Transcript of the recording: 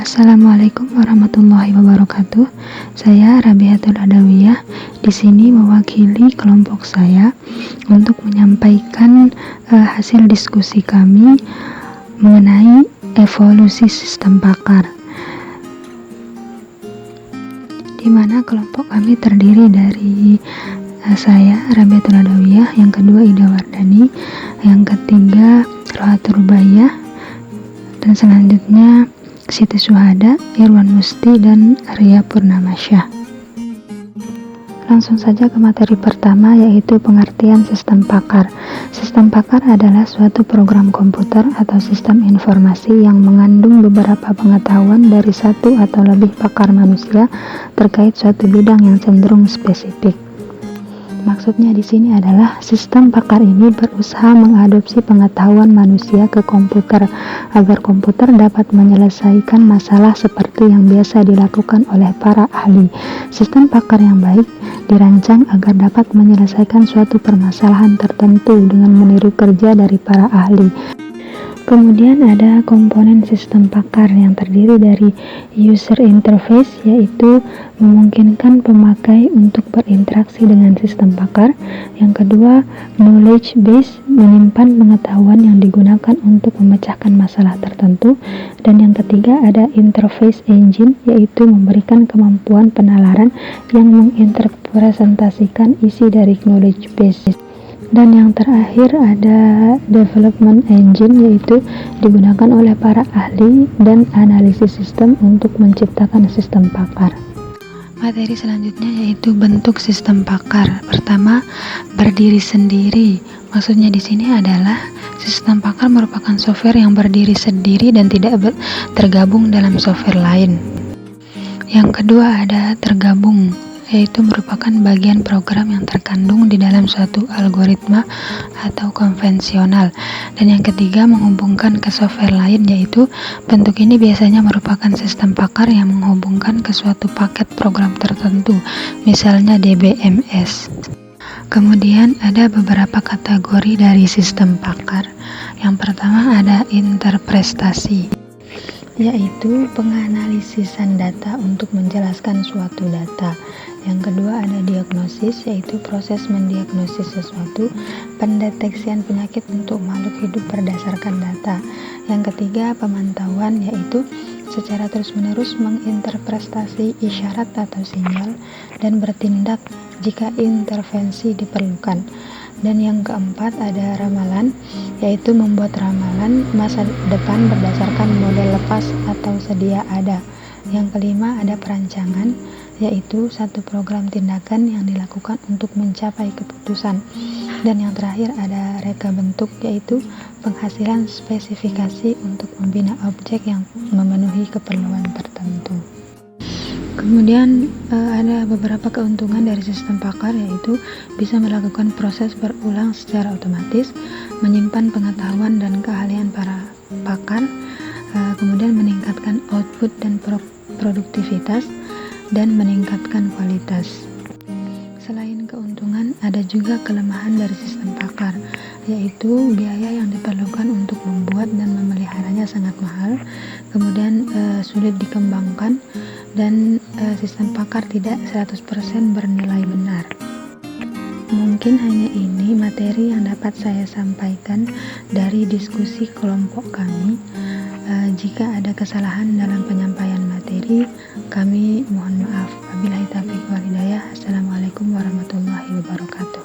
Assalamualaikum warahmatullahi wabarakatuh. Saya Rabiatul Adawiyah di sini mewakili kelompok saya untuk menyampaikan hasil diskusi kami mengenai evolusi sistem pakar, di mana kelompok kami terdiri dari saya Rabiatul Adawiyah, yang kedua Ida Wardani, yang ketiga Rohatul Rubaiyah, dan selanjutnya Siti Syuhada, Irwan Musti, dan Ria Purnamasya. Langsung saja ke materi pertama, yaitu pengertian sistem pakar. Sistem pakar adalah suatu program komputer atau sistem informasi yang mengandung beberapa pengetahuan dari satu atau lebih pakar manusia terkait suatu bidang yang cenderung spesifik. Maksudnya di sini adalah sistem pakar ini berusaha mengadopsi pengetahuan manusia ke komputer agar komputer dapat menyelesaikan masalah seperti yang biasa dilakukan oleh para ahli. Sistem pakar yang baik dirancang agar dapat menyelesaikan suatu permasalahan tertentu dengan meniru kerja dari para ahli. Kemudian ada komponen sistem pakar yang terdiri dari user interface, yaitu memungkinkan pemakai untuk berinteraksi dengan sistem pakar. Yang kedua, knowledge base, menyimpan pengetahuan yang digunakan untuk memecahkan masalah tertentu. Dan yang ketiga ada interface engine, yaitu memberikan kemampuan penalaran yang menginterpretasikan isi dari knowledge base. Dan yang terakhir ada development engine, yaitu digunakan oleh para ahli dan analisis sistem untuk menciptakan sistem pakar. Materi selanjutnya yaitu bentuk sistem pakar. Pertama, berdiri sendiri. Maksudnya di sini adalah sistem pakar merupakan software yang berdiri sendiri dan tidak tergabung dalam software lain. Yang kedua ada tergabung, yaitu merupakan bagian program yang terkandung di dalam suatu algoritma atau konvensional. Dan yang ketiga, menghubungkan ke software lain, yaitu bentuk ini biasanya merupakan sistem pakar yang menghubungkan ke suatu paket program tertentu, misalnya DBMS. Kemudian ada beberapa kategori dari sistem pakar. Yang pertama ada interpretasi, yaitu penganalisisan data untuk menjelaskan suatu data. Yang kedua ada diagnosis, yaitu proses mendiagnosis sesuatu, pendeteksian penyakit untuk makhluk hidup berdasarkan data. Yang ketiga pemantauan, yaitu secara terus-menerus menginterpretasi isyarat atau sinyal dan bertindak jika intervensi diperlukan. Dan yang keempat ada ramalan, yaitu membuat ramalan masa depan berdasarkan model lepas atau sedia ada. Yang kelima ada perancangan, yaitu satu program tindakan yang dilakukan untuk mencapai keputusan. Dan yang terakhir ada reka bentuk, yaitu penghasilan spesifikasi untuk membina objek yang memenuhi keperluan tertentu. Kemudian ada beberapa keuntungan dari sistem pakar, yaitu bisa melakukan proses berulang secara otomatis, menyimpan pengetahuan dan keahlian para pakar, kemudian meningkatkan output dan produktivitas, dan meningkatkan kualitas. Selain keuntungan, ada juga kelemahan dari sistem pakar, yaitu biaya yang diperlukan untuk membuat dan memeliharanya sangat mahal, kemudian sulit dikembangkan, dan sistem pakar tidak 100% bernilai benar. Mungkin hanya ini materi yang dapat saya sampaikan dari diskusi kelompok kami. Jika ada kesalahan dalam penyampaian materi, kami mohon maaf. Wabillahi taufiq wal hidayah. Assalamualaikum warahmatullahi wabarakatuh.